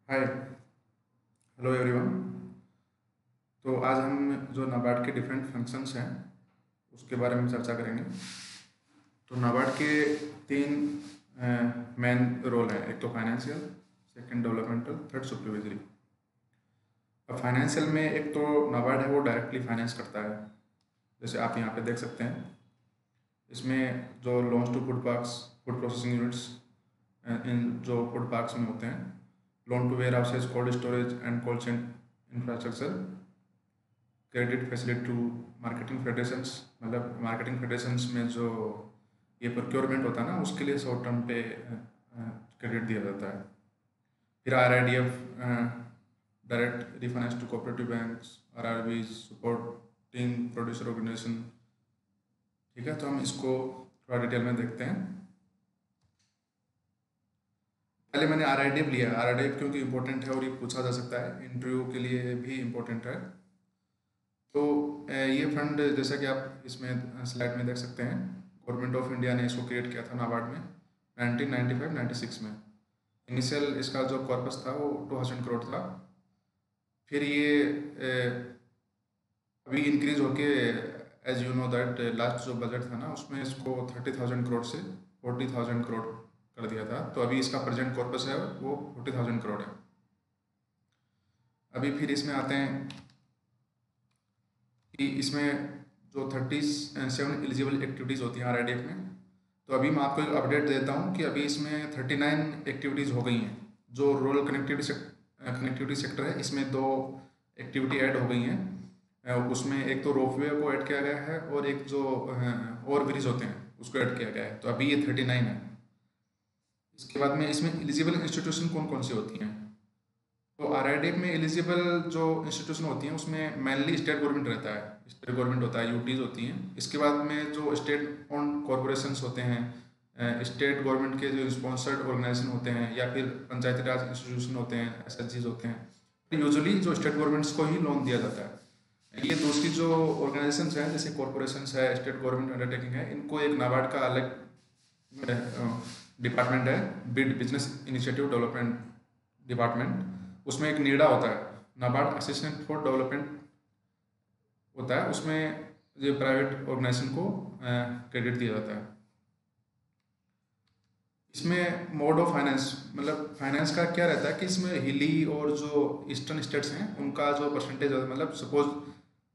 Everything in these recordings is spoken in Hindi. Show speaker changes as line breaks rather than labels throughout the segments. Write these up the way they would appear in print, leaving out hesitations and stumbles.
हाय। Hello everyone. तो आज हम जो नाबार्ड के डिफरेंट फंक्शंस हैं उसके बारे में चर्चा करेंगे। तो नाबार्ड के तीन मेन रोल हैं, एक तो financial, second developmental, third supervisory. अब फाइनेंशियल में एक तो नाबार्ड है वो डायरेक्टली फाइनेंस करता है, जैसे आप यहाँ पे देख सकते हैं। इसमें जो loans to food parks, food processing units in जो फूड पार्क्स में होते हैं, loan to warehouses, cold storage and cold chain infrastructure, credit facility to marketing federations, मतलब मार्केटिंग फेडरेशंस में जो ये प्रोक्योरमेंट होता है ना, उसके लिए शॉर्ट टर्म पे क्रेडिट दिया जाता है। फिर RIDF, direct refinance to cooperative banks, RRB supporting producer organisation. ठीक है, तो हम इसको थोड़ा डिटेल में देखते हैं। पहले मैंने RIDF लिया। RIDF क्योंकि इंपॉर्टेंट है और ये पूछा जा सकता है, इंटरव्यू के लिए भी इम्पोर्टेंट है। तो ये फंड, जैसा कि आप इसमें स्लाइड में देख सकते हैं, गवर्नमेंट ऑफ इंडिया ने इसको क्रिएट किया था नाबार्ड में 1995-96 में। इनिशियल इसका जो कॉर्पस था वो 2000 करोड़ था। फिर ये अभी इंक्रीज होके, as you know that, last जो बजट था ना उसमें इसको 30,000 करोड़ से 40,000 करोड़ कर दिया था। तो अभी इसका प्रेजेंट कॉर्पस है वो 40,000 करोड़ है। अभी फिर इसमें आते हैं कि इसमें जो 37 एलिजिबल एक्टिविटीज़ होती हैं RIDF में। तो अभी मैं आपको एक अपडेट देता हूँ कि अभी इसमें 39 एक्टिविटीज़ हो गई हैं। जो रूरल कनेक्टिविटी सेक्टर है, इसमें 2 एक्टिविटी ऐड हो गई हैं। उसमें एक तो रोपवे को ऐड किया गया है और एक जो ओवर ब्रिज होते हैं उसको ऐड किया गया है। तो अभी ये 39 है। इसके बाद में इसमें एलिजिबल इंस्टीट्यूशन कौन कौन सी होती हैं। तो RIDF में एलिजिबल जो इंस्टीट्यूशन होती हैं उसमें मेनली स्टेट गवर्नमेंट रहता है, स्टेट गवर्नमेंट होता है, यूटीज होती हैं। इसके बाद में जो स्टेट ओन कॉरपोरेशंस होते हैं, स्टेट गवर्नमेंट के जो स्पॉन्सर्ड ऑर्गेनाइजेशन होते हैं, या फिर पंचायती राज इंस्टीट्यूशन होते हैं, SHGs होते हैं, तो यूजुअली जो स्टेट गवर्नमेंट्स को ही लोन दिया जाता है। ये दूसरी जो ऑर्गेनाइजेशंस हैं, जैसे कॉरपोरेशंस है, स्टेट गवर्नमेंट अंडरटेकिंग है, इनको एक नाबार्ड का अलग डिपार्टमेंट है, bid business initiative development department. उसमें एक नीडा होता है, नाबार्ड असिस्टेंट फॉर डेवलपमेंट होता है। उसमें ये प्राइवेट ऑर्गेनाइजेशन को क्रेडिट दिया जाता है। इसमें मोड ऑफ फाइनेंस, मतलब फाइनेंस का क्या रहता है कि इसमें हिली और जो ईस्टर्न स्टेट्स हैं उनका जो परसेंटेज, मतलब सपोज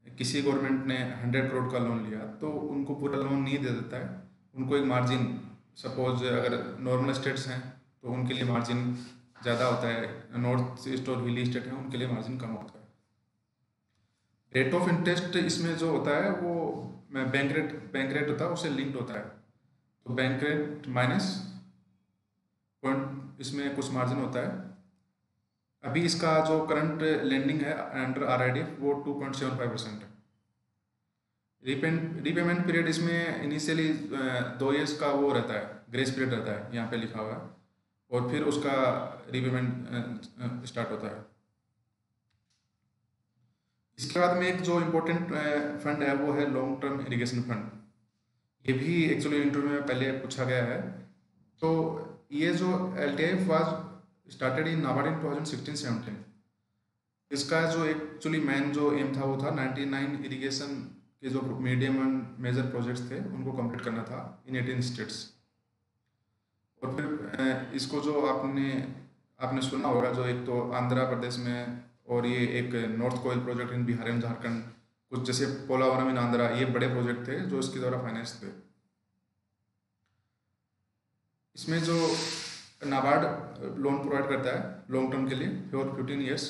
किसी गवर्नमेंट ने 100 करोड़ का लोन लिया तो उनको पूरा लोन नहीं दे देता है, उनको एक मार्जिन, सपोज अगर नॉर्मल स्टेट्स हैं तो उनके लिए मार्जिन ज़्यादा होता है, नॉर्थ ईस्ट और हिली स्टेट हैं उनके लिए मार्जिन कम होता है। रेट ऑफ इंटरेस्ट इसमें जो होता है वो बैंक रेट होता है, उससे लिंक्ड होता है। तो बैंक रेट माइनस पॉइंट, इसमें कुछ मार्जिन होता है। अभी इसका जो करंट लेंडिंग है अंडर RIDF वो 2.75% है। रीपेमेंट पीरियड इसमें इनिशियली 2 ईयर्स का वो रहता है, ग्रेस पीरियड रहता है, यहाँ पे लिखा हुआ है, और फिर उसका रीपेमेंट स्टार्ट होता है। इसके बाद में एक जो इम्पोर्टेंट फंड है वो है लॉन्ग टर्म इरिगेशन फंड। ये भी एक्चुअली इंटरव्यू में पहले पूछा गया है। तो ये जो LTIF was started in NABARD in 2016-17। इसका जो एक्चुअली मेन जो एम था वो था 99 इरिगेशन के जो मीडियम एंड मेजर प्रोजेक्ट्स थे उनको कंप्लीट करना था इन 18 स्टेट्स। और फिर इसको जो आपने सुना होगा, जो एक तो आंध्र प्रदेश में, और ये एक north Koel project in Bihar and Jharkhand, कुछ जैसे पोलावरम इन आंध्रा, ये बड़े प्रोजेक्ट थे जो इसके द्वारा फाइनेंस थे। इसमें जो नाबार्ड लोन प्रोवाइड करता है लॉन्ग टर्म के लिए फॉर 15 ईयर्स।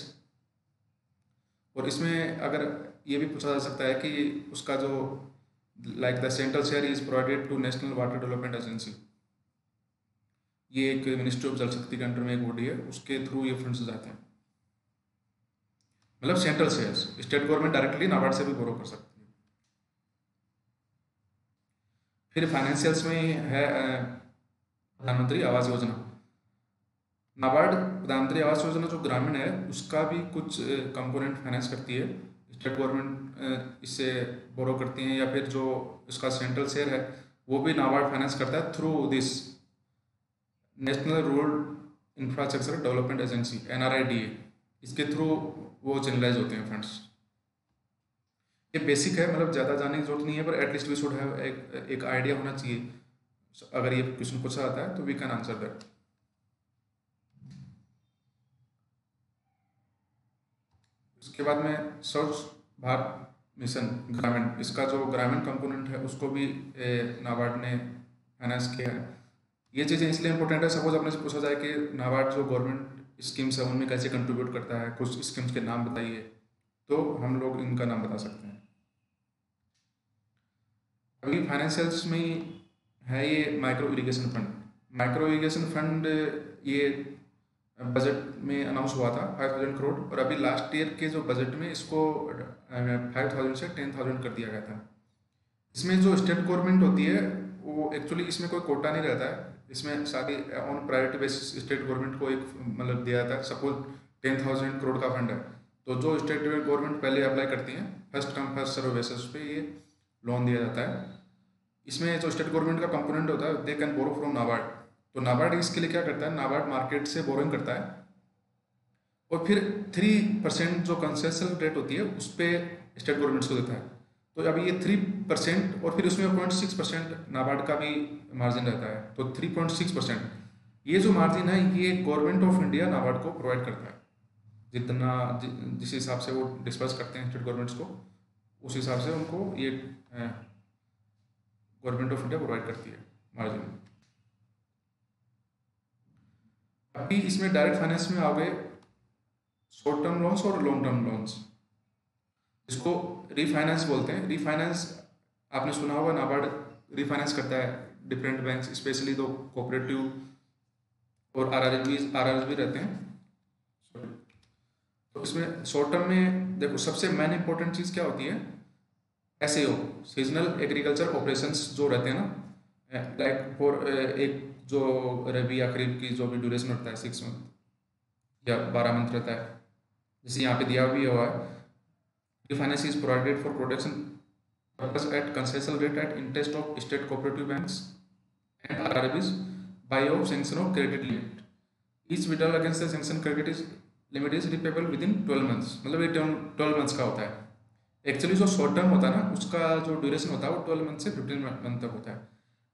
और इसमें अगर ये भी पूछा जा सकता है कि उसका जो like the central share is provided to national water development agency, ये एक मिनिस्ट्री ऑफ जल शक्ति के अंडर में एक बॉडी है, उसके थ्रू ये फंड्स जाते हैं। मतलब central shares, state government directly NABARD से भी बोरो कर सकती है। फिर फाइनेंशियल्स में है प्रधानमंत्री आवास योजना। नाबार्ड प्रधानमंत्री आवास योजना जो ग्रामीण है उसका भी कुछ कंपोनेंट फाइनेंस करती है। स्टेट गवर्नमेंट इससे बोरो करती हैं, या फिर जो इसका सेंट्रल शेयर है वो भी नाबार्ड फाइनेंस करता है through this national rural infrastructure development agency NRIDA, इसके थ्रू वो चैनलाइज होते हैं फंड्स। ये बेसिक है, मतलब ज़्यादा जानने की जरूरत नहीं है, पर एटलीस्ट वी शुड हैव एक आइडिया होना चाहिए। अगर ये क्वेश्चन पूछा जाता है तो वी कैन आंसर दैट। उसके बाद में स्वच्छ भारत मिशन ग्रामीण, इसका जो ग्रामीण कंपोनेंट है उसको भी नाबार्ड ने फाइनेंस किया है। ये चीज़ें इसलिए इंपॉर्टेंट है, सपोज अपने से पूछा जाए कि नाबार्ड जो गवर्नमेंट स्कीम्स है उनमें कैसे कंट्रीब्यूट करता है, कुछ स्कीम्स के नाम बताइए, तो हम लोग इनका नाम बता सकते हैं। अभी फाइनेंशियल्स में है ये micro irrigation fund. Micro irrigation fund ये बजट में अनाउंस हुआ था 5000 करोड़, और अभी लास्ट ईयर के जो बजट में इसको 5000 से 10,000 कर दिया गया था। इसमें जो स्टेट गवर्नमेंट होती है वो एक्चुअली इसमें कोई कोटा नहीं रहता है, इसमें सारी on priority basis state government को एक मतलब दिया जाता है। सपोज 10,000 करोड़ का फंड है, तो जो स्टेट गवर्नमेंट पहले अप्लाई करती हैं first come first serve basis पे ये लोन दिया जाता है। इसमें जो स्टेट गवर्नमेंट का कंपोनेंट होता है they can borrow from NABARD. तो नाबार्ड इसके लिए क्या करता है, नाबार्ड मार्केट से बोरोइंग करता है और फिर 3% जो कंसेशन रेट होती है उस पर स्टेट गवर्नमेंट्स को देता है। तो अभी ये 3% और फिर उसमें 0.6% नाबार्ड का भी मार्जिन रहता है, तो 3.6% ये जो मार्जिन है ये गवर्नमेंट ऑफ इंडिया नाबार्ड को प्रोवाइड करता है। जितना जिस हिसाब से वो डिस्पर्स करते हैं स्टेट गवर्नमेंट्स को, उस हिसाब से उनको ये गवर्नमेंट ऑफ इंडिया प्रोवाइड करती है मार्जिन। अभी इसमें डायरेक्ट फाइनेंस में आओगे शॉर्ट टर्म लोन्स और लॉन्ग टर्म लोन्स, इसको रीफाइनेंस बोलते हैं। रीफाइनेंस आपने सुना होगा, नाबार्ड रीफाइनेंस करता है डिफरेंट बैंक्स, स्पेशली तो कोऑपरेटिव और आरआरबी रहते हैं। तो इसमें शॉर्ट टर्म में देखो सबसे मेन इंपॉर्टेंट चीज़ क्या होती है, SAO सीजनल एग्रीकल्चर ऑपरेशंस जो रहते हैं ना, लाइक फॉर एक जो रबी या खरीफ की जो भी ड्यूरेशन होता है 6 मंथ या 12 मंथ रहता है, जैसे यहाँ पे दिया भी हुआ है, finance is provided for production purpose at concessional rate at interest of state cooperative banks and RRBs by of sanction of credit limit. Each withdrawal against the sanction credit is limit is repayable within 12 months, मतलब ये 12 मंथ्स का होता है। एक्चुअली जो शॉर्ट टर्म होता है ना उसका जो ड्यूरेशन होता है वो 12 मंथ से 15 मंथ तक होता है।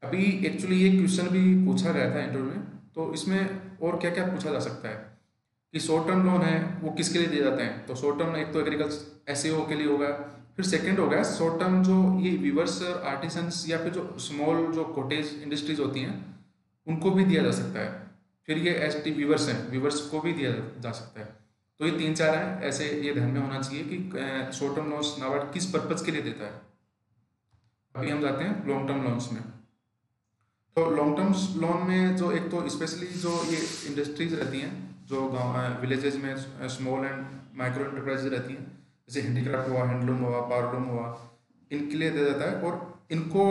अभी एक्चुअली ये क्वेश्चन भी पूछा गया था इंटरव्यू में, तो इसमें और क्या क्या पूछा जा सकता है कि शॉर्ट टर्म लोन है वो किसके लिए दिए जाते हैं। तो शॉर्ट टर्म एक तो एग्रीकल्चर SAO के लिए होगा, फिर सेकंड होगा शॉर्ट टर्म जो ये वीवर्स आर्टिसंस या फिर जो स्मॉल जो कॉटेज इंडस्ट्रीज होती हैं उनको भी दिया जा सकता है। फिर ये ST वीवर्स हैं, वीवर्स को भी दिया जा सकता है। तो ये 3-4 हैं, ऐसे ये ध्यान में होना चाहिए कि शॉर्ट टर्म लोन्स नाबार्ड किस पर्पज़ के लिए देता है। अभी हम जाते हैं लॉन्ग टर्म लोन्स में। तो लॉन्ग टर्म लोन में जो एक तो स्पेशली जो ये इंडस्ट्रीज रहती हैं जो गाँव विलेजेस में स्मॉल एंड माइक्रो एंटरप्राइजेज रहती हैं, जैसे हैंडीक्राफ्ट हुआ, हैंडलूम हुआ, पावरलूम हुआ, इनके लिए दिया जाता है। और इनको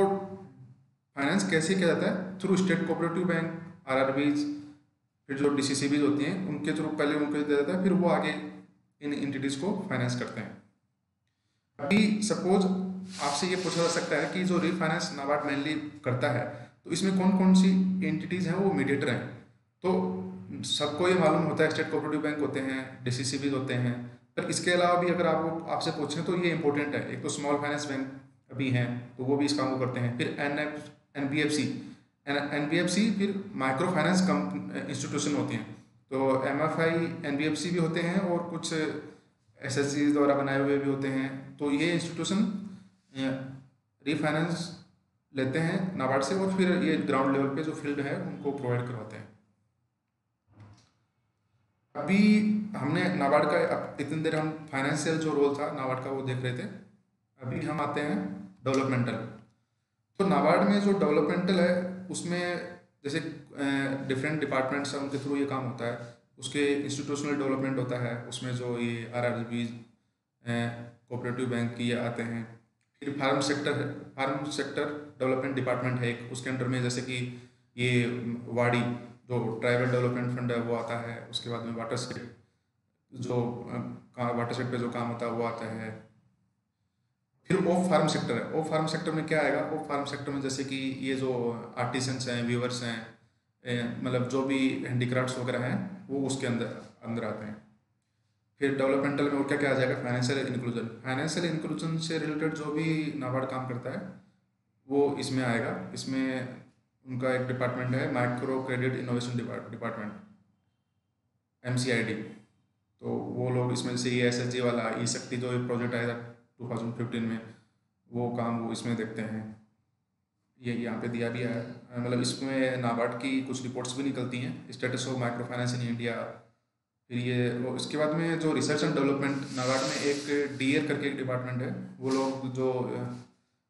फाइनेंस कैसे किया जाता है, through state cooperative bank, RRBs, फिर जो DCCBs होती हैं उनके थ्रू पहले उनको दिया जाता है, फिर वो आगे इन एंटिटीज़ को फाइनेंस करते हैं। अभी सपोज आपसे ये पूछा जा सकता है कि जो रीफाइनेंस नाबार्ड मेनली करता है तो इसमें कौन कौन सी एंटिटीज़ हैं वो मीडिएटर हैं। तो सबको ये मालूम होता है स्टेट कोऑपरेटिव बैंक होते हैं, DCCBs होते हैं, पर इसके अलावा भी अगर आपसे पूछें तो ये इंपॉर्टेंट है। एक तो स्मॉल फाइनेंस बैंक अभी हैं तो वो भी इस काम को करते हैं, फिर NBFC फिर माइक्रो फाइनेंस इंस्टीट्यूशन होती हैं, तो MFI NBFC भी होते हैं और कुछ SSG द्वारा बनाए हुए भी होते हैं। तो ये इंस्टीट्यूशन रीफाइनेंस लेते हैं नाबार्ड से और फिर ये ग्राउंड लेवल पे जो फील्ड है उनको प्रोवाइड करवाते हैं। अभी हमने नाबार्ड का इतनी देर हम फाइनेंशियल जो रोल था नाबार्ड का वो देख रहे थे, अभी हम आते हैं डेवलपमेंटल। तो नाबार्ड में जो डेवलपमेंटल है उसमें जैसे डिफरेंट डिपार्टमेंट्स हैं उनके थ्रू ये काम होता है। उसके इंस्टीट्यूशनल डेवलपमेंट होता है, उसमें जो ये आरआरबीज कोऑपरेटिव बैंक की आते हैं। फिर फार्म सेक्टर डेवलपमेंट डिपार्टमेंट है एक, उसके अंडर में जैसे कि ये वाड़ी जो ट्राइबल डेवलपमेंट फंड है वो आता है। उसके बाद में वाटर सेट पे जो काम होता है वो आता है। फिर ऑफ फार्म सेक्टर है। ऑफ फार्म सेक्टर में क्या आएगा, ऑफ फार्म सेक्टर में जैसे कि ये जो आर्टिसंस हैं, वीवर्स हैं, मतलब जो भी हैंडीक्राफ्ट्स वगैरह हैं वो उसके अंदर अंदर आते हैं। फिर डेवलपमेंटल में और क्या क्या आ जाएगा, फाइनेंशियल इंक्लूजन। फाइनेंशियल इंक्लूजन से रिलेटेड जो भी नाबार्ड काम करता है वो इसमें आएगा। इसमें उनका एक डिपार्टमेंट है, micro credit innovation department, MCID। तो वो लोग इसमें से ESG वाला ई शक्ति जो एक प्रोजेक्ट आया था 2015 में, वो काम वो इसमें देखते हैं। ये यहाँ पे दिया भी है, मतलब इसमें नाबार्ड की कुछ रिपोर्ट्स भी निकलती हैं, status of micro finance in India. फिर ये वो इसके बाद में जो रिसर्च एंड डेवलपमेंट, नाबार्ड में एक DEAR करके एक डिपार्टमेंट है। वो लोग जो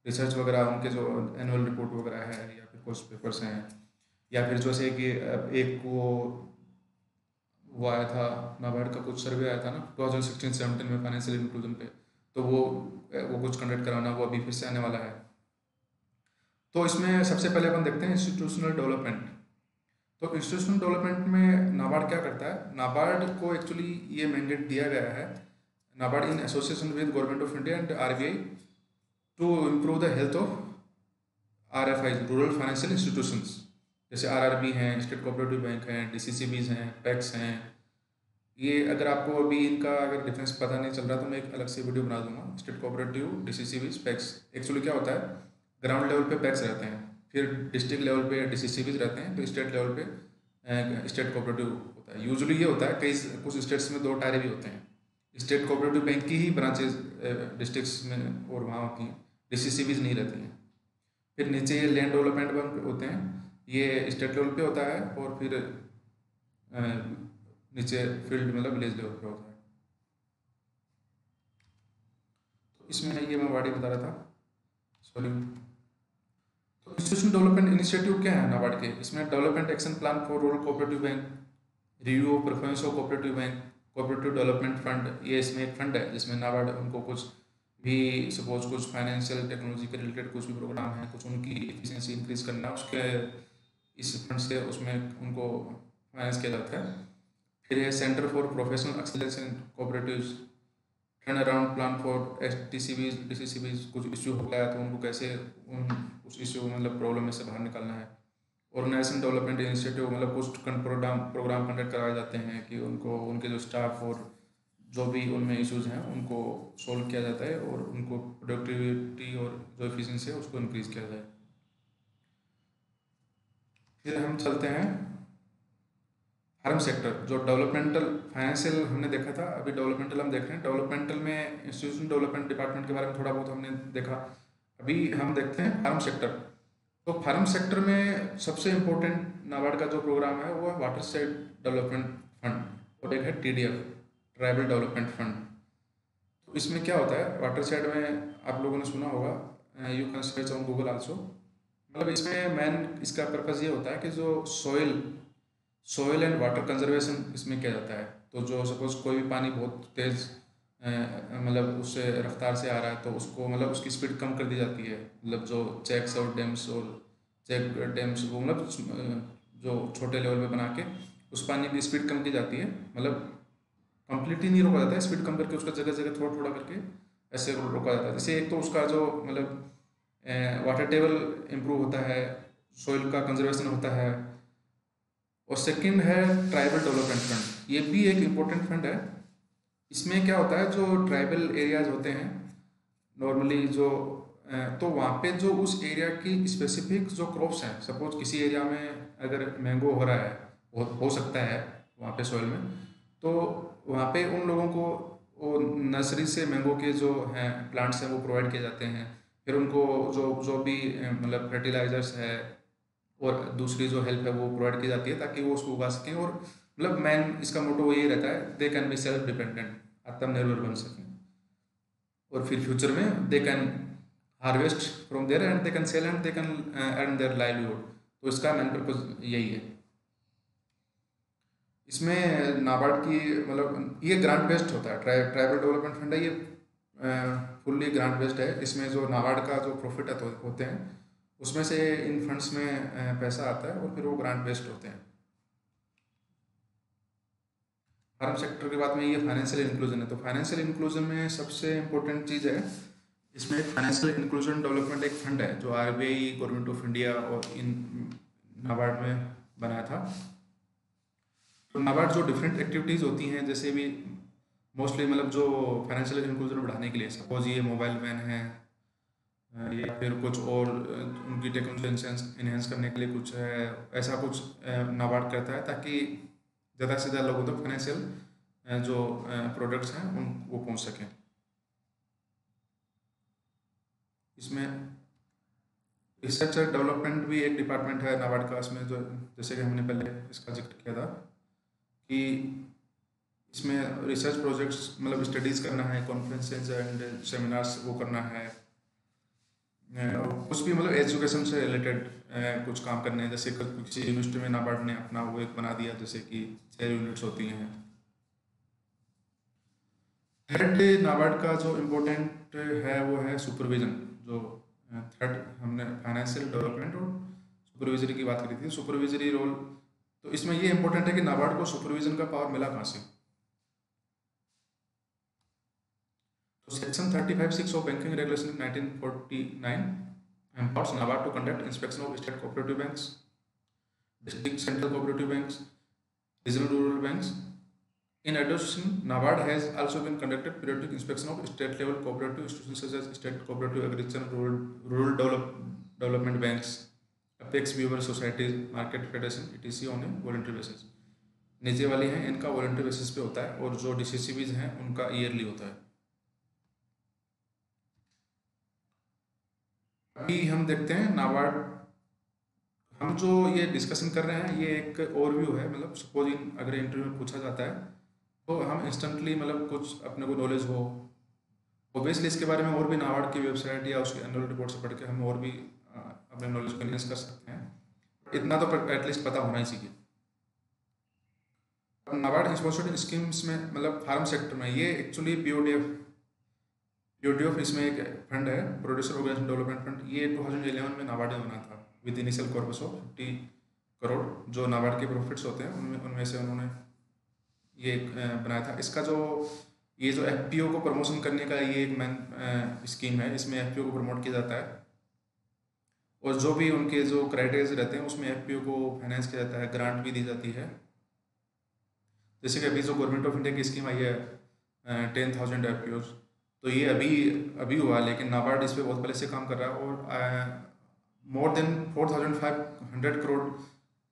रिसर्च वगैरह, उनके जो एनुअल रिपोर्ट वगैरह है या फिर कुछ पेपर्स हैं, या फिर जैसे कि एक वो आया था, नाबार्ड का कुछ सर्वे आया था ना 2016-17 में फाइनेंशियल इंक्लूजन पे, तो वो कुछ कंडक्ट कराना, वो अभी फिर से आने वाला है। तो इसमें सबसे पहले अपन देखते हैं इंस्टीट्यूशनल डेवलपमेंट। तो इंस्टीट्यूशनल डेवलपमेंट में नाबार्ड क्या करता है, नाबार्ड को एक्चुअली ये मैंडेट दिया गया है, NABARD in association with government of India and RBI to improve the health of RFI, rural financial institutions, जैसे RRB हैं, स्टेट कोऑपरेटिव बैंक हैं, DCCBs हैं, पैक्स हैं। ये अगर आपको अभी इनका अगर डिफरेंस पता नहीं चल रहा तो मैं एक अलग से वीडियो बना दूंगा। State cooperative, DCCBs, PACS. Actually क्या होता है, ग्राउंड लेवल पे पैक्स रहते हैं, फिर डिस्ट्रिक्ट लेवल पे DCCBs रहते हैं, तो स्टेट लेवल पे स्टेट कोऑपरेटिव होता है। यूजुअली ये होता है, कई कुछ स्टेट्स में 2 टायरे भी होते हैं। स्टेट कोऑपरेटिव बैंक की ही ब्रांचेज डिस्ट्रिक्ट्स में और वहाँ होती हैं, DCCBs नहीं रहती हैं। फिर नीचे ये लैंड डेवलपमेंट बैंक होते हैं, ये स्टेट लेवल पे होता है, और फिर नीचे फील्ड मतलब विलेज लेवल पे होता है। तो इसमें ये मैं वार्ड बता रहा था, सॉरी। तो इंस्टीट्यूशन डेवलपमेंट इनिशिएटिव क्या है नाबार्ड के, इसमें development action plan for rural cooperative bank, review of performance of cooperative bank, cooperative development fund. ये इसमें एक फंड है जिसमें नाबार्ड उनको कुछ भी, सपोज कुछ फाइनेंशियल टेक्नोलॉजी के रिलेटेड कुछ भी प्रोग्राम है, कुछ उनकी एफिशिएंसी इंक्रीज करना, उसके इस फंड से उसमें उनको फाइनेंस किया जाता है। फिर है centre for professional excellence in cooperatives, turn around plan for STCBs, DCCBs। कुछ इश्यू हो गया तो उनको कैसे उस इश्यू मतलब प्रॉब्लम में से बाहर निकालना है। ऑर्गेनाइजेशन डेवलपमेंट इनिशिएटिव, मतलब कुछ प्रोग्राम कंडक्ट कराए जाते हैं कि उनको उनके जो स्टाफ और जो भी उनमें इश्यूज हैं उनको सोल्व किया जाता है, और उनको प्रोडक्टिविटी और जो एफिशिएंसी है उसको इंक्रीज किया जाए। फिर हम चलते हैं फार्म सेक्टर। जो डेवलपमेंटल, फाइनेंशियल हमने देखा था, अभी डेवलपमेंटल हम देख रहे हैं। डेवलपमेंटल में इंस्टीट्यूशन डेवलपमेंट डिपार्टमेंट के बारे में थोड़ा बहुत हमने देखा। अभी हम देखते हैं फार्म सेक्टर। तो फार्म सेक्टर में सबसे इम्पोर्टेंट नाबार्ड का जो प्रोग्राम है वो है वाटर शेड डेवलपमेंट फंड, और एक है TDF, ट्राइबल डेवलपमेंट फंड। तो इसमें क्या होता है, वाटर शेड में आप लोगों ने सुना होगा, you can search on Google also. मतलब इसमें मेन इसका पर्पज़ ये होता है कि जो सॉइल एंड वाटर कंजर्वेशन इसमें किया जाता है। तो जो सपोज कोई भी पानी बहुत तेज़ मतलब उससे रफ्तार से आ रहा है, तो उसको मतलब उसकी स्पीड कम कर दी जाती है। मतलब जो चेक डैम्स वो मतलब जो छोटे लेवल पे बना के उस पानी की स्पीड कम की जाती है। मतलब कंप्लीटली नहीं रोका जाता है, स्पीड कम करके उसका जगह जगह थोड़ा थोड़ा करके ऐसे रोका जाता है। जैसे एक तो उसका जो मतलब वाटर टेबल इम्प्रूव होता है, सॉइल का कंजर्वेशन होता है। और सेकंड है ट्राइबल डेवलपमेंट फंड। ये भी एक इम्पोर्टेंट फंड है। इसमें क्या होता है, जो ट्राइबल एरियाज होते हैं नॉर्मली जो तो वहाँ पे जो उस एरिया की स्पेसिफिक जो क्रॉप्स हैं, सपोज किसी एरिया में अगर मैंगो हो रहा है, हो सकता है वहाँ पे सॉइल में, तो वहाँ पे उन लोगों को वो नर्सरी से मैंगो के जो हैं प्लांट्स हैं वो प्रोवाइड किए जाते हैं। फिर उनको जो भी मतलब फर्टिलाइजर्स है और दूसरी जो हेल्प है वो प्रोवाइड की जाती है, ताकि वो उसको उगा सकें। और मतलब मेन इसका मोटो यही रहता है, they can be self dependent, आत्मनिर्भर बन सकें, और फिर फ्यूचर में they can harvest from there and they can sell and they can earn their livelihood. तो इसका मेन पर्पज यही है। इसमें नाबार्ड की मतलब ये ग्रांट बेस्ड होता है, ट्राइबल डेवलपमेंट फंड है, ये फुल्ली ग्रांट बेस्ड है। इसमें जो नाबार्ड का जो प्रॉफिट होते हैं उसमें से इन फंड्स में पैसा आता है, और फिर वो ग्रांट बेस्ड होते हैं। फार्म सेक्टर के बाद में ये फाइनेंशियल इंक्लूजन है। तो फाइनेंशियल इंक्लूजन में सबसे इम्पोर्टेंट चीज़ है, इसमें फाइनेंशियल इंक्लूजन डेवलपमेंट एक फंड है जो RBI, गवर्नमेंट ऑफ इंडिया और इन नाबार्ड में बनाया था। तो नाबार्ड जो डिफरेंट एक्टिविटीज़ होती हैं, जैसे भी मोस्टली मतलब जो फाइनेंशियल इंक्लूजन बढ़ाने के लिए, सपोज ये मोबाइल वैन है या फिर कुछ और उनकी टेक्नोलॉजी इन्हेंस करने के लिए कुछ है, ऐसा कुछ नाबार्ड करता है ताकि ज़्यादा से ज़्यादा लोगों तक फाइनेंशियल जो प्रोडक्ट्स हैं उन वो पहुंच सकें। इसमें रिसर्च और डेवलपमेंट भी एक डिपार्टमेंट है नाबार्ड का, इसमें जो जैसे कि हमने पहले इसका जिक्र किया था कि इसमें रिसर्च प्रोजेक्ट्स मतलब स्टडीज़ करना है, कॉन्फ्रेंसेज एंड सेमिनार्स वो करना है, कुछ भी मतलब एजुकेशन से रिलेटेड कुछ काम करने हैं। जैसे किसी यूनिवर्सिटी में नाबार्ड ने अपना वो एक बना दिया, जैसे कि 6 यूनिट्स होती हैं। थर्ड नाबार्ड का जो इम्पोर्टेंट है वो है सुपरविजन। जो थर्ड हमने फाइनेंशियल डेवलपमेंट और सुपरविजरी की बात करी थी, सुपरविजरी रोल। तो इसमें ये इम्पोर्टेंट है कि नाबार्ड को सुपरविजन का पावर मिला कहाँ से। तो section 35(6) of banking regulation 1949 empowers NABARD to conduct inspection of state cooperative banks, district central cooperative banks, regional rural banks. In addition, NABARD has also been conducted periodic inspection of state level cooperative institutions such as state cooperative agriculture, rural development banks, apex beaver societies, market federation etc. on a voluntary basis. नीचे वाली हैं इनका वॉलंटरी बेसिस पे होता है और जो DCCBs हैं उनका ईयरली होता है। अभी हम देखते हैं नाबार्ड, हम जो ये डिस्कशन कर रहे हैं ये एक ओवरव्यू है। मतलब सपोज अगर इंटरव्यू में पूछा जाता है तो हम इंस्टेंटली मतलब कुछ अपने को नॉलेज हो, ओबियसली इसके बारे में और भी नाबार्ड की वेबसाइट या उसके एनुअल रिपोर्ट से पढ़ के हम और भी अपने नॉलेज को एनहेंस कर सकते हैं। इतना तो एटलीस्ट पता होना ही चाहिए। नाबार्ड स्पॉन्सर्ड स्कीम्स में मतलब फार्म सेक्टर में ये एक्चुअली पीओडीएफ इसमें एक फंड है, प्रोड्यूसर ऑर्गेनाइजेशन डेवलपमेंट फंड। ये 2011 में नाबार्ड ने बना था with initial corpus of 50 crore. जो नाबार्ड के प्रॉफिट्स होते हैं उनमें से उन्होंने ये बनाया था। इसका जो ये जो एफपीओ को प्रमोशन करने का ये एक मेन स्कीम है, इसमें एफपीओ को प्रमोट किया जाता है और जो भी उनके जो क्राइटेरिया रहते हैं उसमें एफपीओ को फाइनेंस किया जाता है, ग्रांट भी दी जाती है। जैसे कि अभी जो गवर्नमेंट ऑफ इंडिया की स्कीम आई है 10,000 एफपीओज, तो ये अभी हुआ, लेकिन नाबार्ड इस पर बहुत पहले से काम कर रहा है और more than 4,500 crore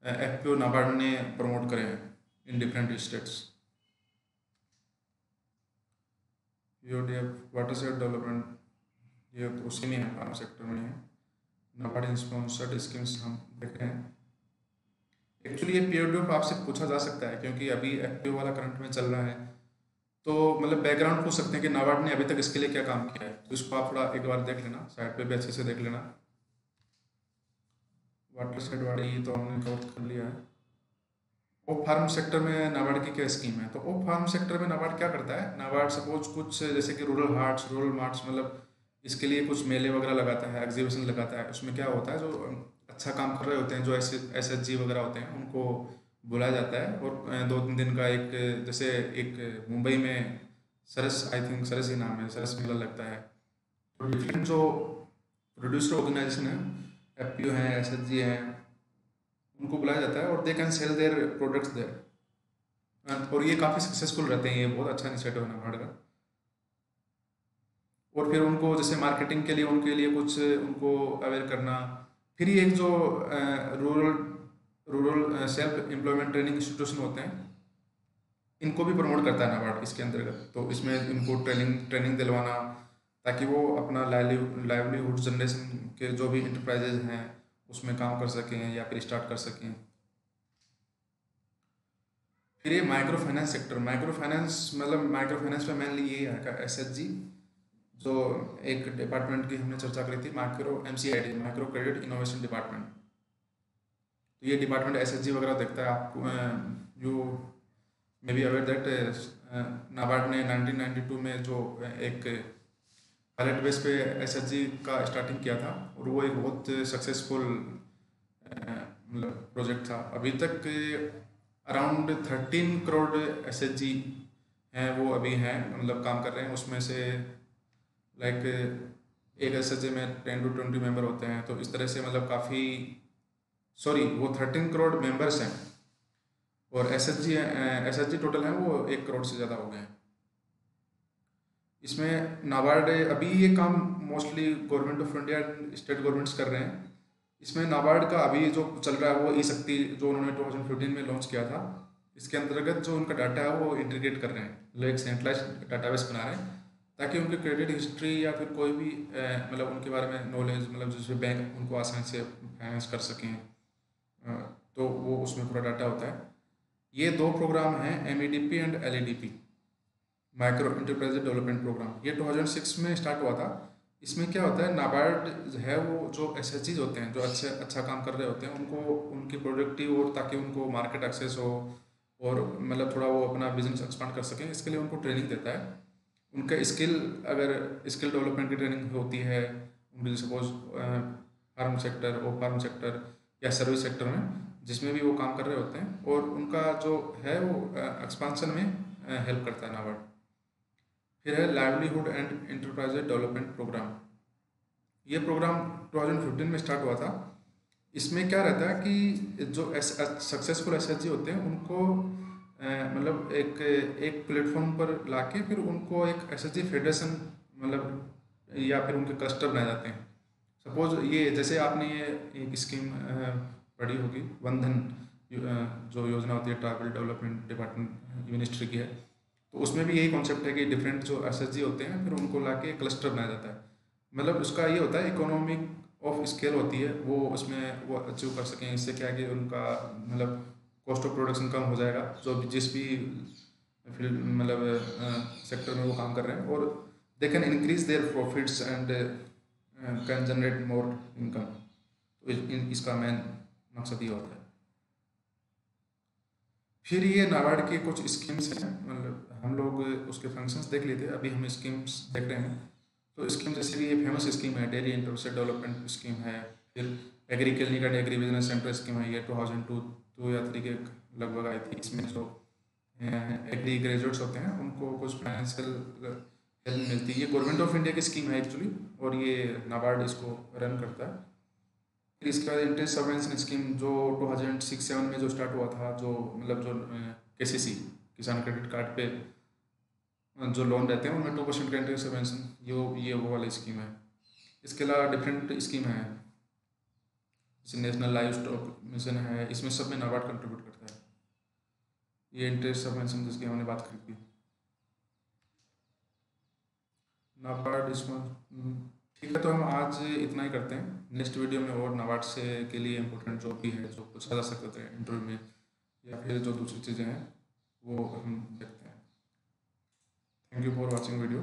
FPO NABARD ने प्रमोट करे हैं in different states. PODF water sector development ये तो उसी में है, फार्म सेक्टर में है। नाबार्ड स्पॉन्सर्ड स्कीम्स हम देख रहे हैं। एक्चुअली ये पीओडीएफ आपसे पूछा जा सकता है क्योंकि अभी एफपीओ वाला करंट में चल रहा है, तो मतलब बैकग्राउंड पूछ सकते हैं कि नाबार्ड ने अभी तक इसके लिए क्या काम किया है। तो इसको आप थोड़ा एक बार देख लेना, साइड पे भी अच्छे से देख लेना। वाटर साइड वाली तो हमने कवर कर लिया है। ओ फार्म सेक्टर में नाबार्ड की क्या स्कीम है, तो ओ फार्म सेक्टर में नाबार्ड क्या करता है। नाबार्ड सपोज कुछ जैसे कि रूरल हार्ट्स, रूरल मार्ट्स, मतलब इसके लिए कुछ मेले वगैरह लगाता है, एग्जीबिशन लगाता है। उसमें क्या होता है, जो अच्छा काम कर रहे होते हैं, जो SHG वगैरह होते हैं, उनको बुलाया जाता है और 2-3 दिन का एक, जैसे एक मुंबई में सरस, आई थिंक सरस ही नाम है, सरस मेला लगता है। तो डिफरेंट जो प्रोड्यूसर ऑर्गेनाइजेशन है, एफपीओ हैं, SHG हैं, उनको बुलाया जाता है और they can sell their products there. और ये काफ़ी सक्सेसफुल रहते हैं, ये बहुत अच्छा इनिशिएटिव है नाबार्ड का। और फिर उनको जैसे मार्केटिंग के लिए उनके लिए कुछ उनको अवेयर करना। फिर ये एक जो rural self employment training institution होते हैं, इनको भी प्रमोट करता है नाबार्ड इसके अंतर्गत। तो इसमें इनको ट्रेनिंग दिलवाना ताकि वो अपना लाइवलीहुड जनरेशन के जो भी इंटरप्राइजेज हैं उसमें काम कर सकें या फिर स्टार्ट कर सकें। फिर ये micro finance sector, micro finance में मेनली ये है SHG, जो एक डिपार्टमेंट की हमने चर्चा करी थी, MCID, micro credit innovation department. तो ये डिपार्टमेंट SHG वगैरह देखता है। आपको you may be aware that NABARD ने 1992 में जो एक पायलट बेस पे SHG का स्टार्टिंग किया था और वो एक बहुत सक्सेसफुल प्रोजेक्ट था। अभी तक अराउंड 13 करोड़ SHG हैं, वो अभी हैं, मतलब काम कर रहे हैं। उसमें से लाइक एक SHG में 10 to 20 मेंबर होते हैं। तो इस तरह से मतलब काफ़ी सॉरी वो 13 करोड़ मेंबर्स हैं, और एस एच जी टोटल हैं वो 1 करोड़ से ज़्यादा हो गए हैं। इसमें नाबार्ड अभी ये काम mostly government of India, state governments कर रहे हैं। इसमें नाबार्ड का अभी जो चल रहा है वो ई शक्ति, जो उन्होंने 2015 में लॉन्च किया था, इसके अंतर्गत जो उनका डाटा है वो इंटीग्रेट कर रहे हैं, मतलब एक सेंट्रलाइज्ड डाटाबेस बना रहे हैं, ताकि उनकी क्रेडिट हिस्ट्री या फिर कोई भी मतलब उनके बारे में नॉलेज, मतलब जैसे बैंक उनको आसानी से फाइनेंस कर सकें, तो वो उसमें पूरा डाटा होता है। ये दो प्रोग्राम हैं, MEDP and LEDP, micro enterprise development programme. ये 2006 में स्टार्ट हुआ था। इसमें क्या होता है, नाबार्ड है वो जो SHGs होते हैं जो अच्छा काम कर रहे होते हैं, उनको उनकी प्रोडक्टिव, और ताकि उनको मार्केट एक्सेस हो और मतलब थोड़ा वो अपना बिजनेस एक्सपांड कर सकें, इसके लिए उनको ट्रेनिंग देता है। उनका स्किल, अगर स्किल डेवलपमेंट की ट्रेनिंग होती है उनकी, सपोज फार्म सेक्टर और फार्म सेक्टर या सर्विस सेक्टर में, जिसमें भी वो काम कर रहे होते हैं, और उनका जो है वो एक्सपांसन में हेल्प करता है नाबार्ड। फिर है livelihood and enterprise development programme. ये प्रोग्राम 2015 में स्टार्ट हुआ था। इसमें क्या रहता है कि जो सक्सेसफुल SHG होते हैं उनको मतलब एक प्लेटफॉर्म पर लाके फिर उनको एक SHG फेडरेशन, मतलब या फिर उनके क्लस्टर बनाए जाते हैं। सपोज ये जैसे आपने ये एक स्कीम पढ़ी होगी, वंधन जो योजना होती है ट्राइबल डेवलपमेंट डिपार्टमेंट मिनिस्ट्री की है, तो उसमें भी यही कॉन्सेप्ट है कि डिफरेंट जो SHG होते हैं फिर उनको लाके क्लस्टर बनाया जाता है। मतलब उसका ये होता है, इकोनॉमिक ऑफ स्केल होती है वो, उसमें वो अचीव कर सकें। इससे क्या है कि उनका मतलब कॉस्ट ऑफ प्रोडक्शन कम हो जाएगा, जो जिस भी फील्ड मतलब सेक्टर में वो काम कर रहे हैं, और they can increase their profits and can generate more income. तो इसका मेन मकसद ये होता है। फिर ये नाबार्ड की कुछ स्कीम्स हैं, मतलब हम लोग उसके फंक्शंस देख लेते हैं, अभी हम स्कीम्स देख रहे हैं। तो स्कीम जैसे कि ये फेमस स्कीम है, डेयरी इंटरप्राइज डेवलपमेंट स्कीम है। फिर agree clinic agri business centre scheme है, ये 2002 या 3 के लगभग आई थी। इसमें जो एग्री ग्रेजुएट्स होते हैं उनको कुछ फाइनेंशियल हेल्प मिलती है। ये गवर्नमेंट ऑफ इंडिया की स्कीम है एक्चुअली, और ये नाबार्ड इसको रन करता है। फिर इसके बाद इंटरेस्ट सबवेंशन स्कीम जो 2006-07 में जो स्टार्ट हुआ था, जो मतलब जो KCC किसान क्रेडिट कार्ड पे जो लोन रहते हैं उनमें 2% का इंटरेस्ट सबवेंशन, ये वो वाली स्कीम है। इसके अलावा डिफरेंट स्कीम है, जैसे नेशनल लाइव स्टॉक मिशन है, इसमें सब में नाबार्ड कंट्रीब्यूट करता है। ये इंटरेस्ट सबवेंशन जिसकी हमने बात करी थी, नाबार्ड इसमें ठीक है। तो हम आज इतना ही करते हैं, नेक्स्ट वीडियो में और नाबार्ड से के लिए इम्पोर्टेंट जो भी है, जो पूछा जा सकते थे इंटरव्यू में, या फिर जो दूसरी चीज़ें हैं वो हम देखते हैं। Thank you for watching video.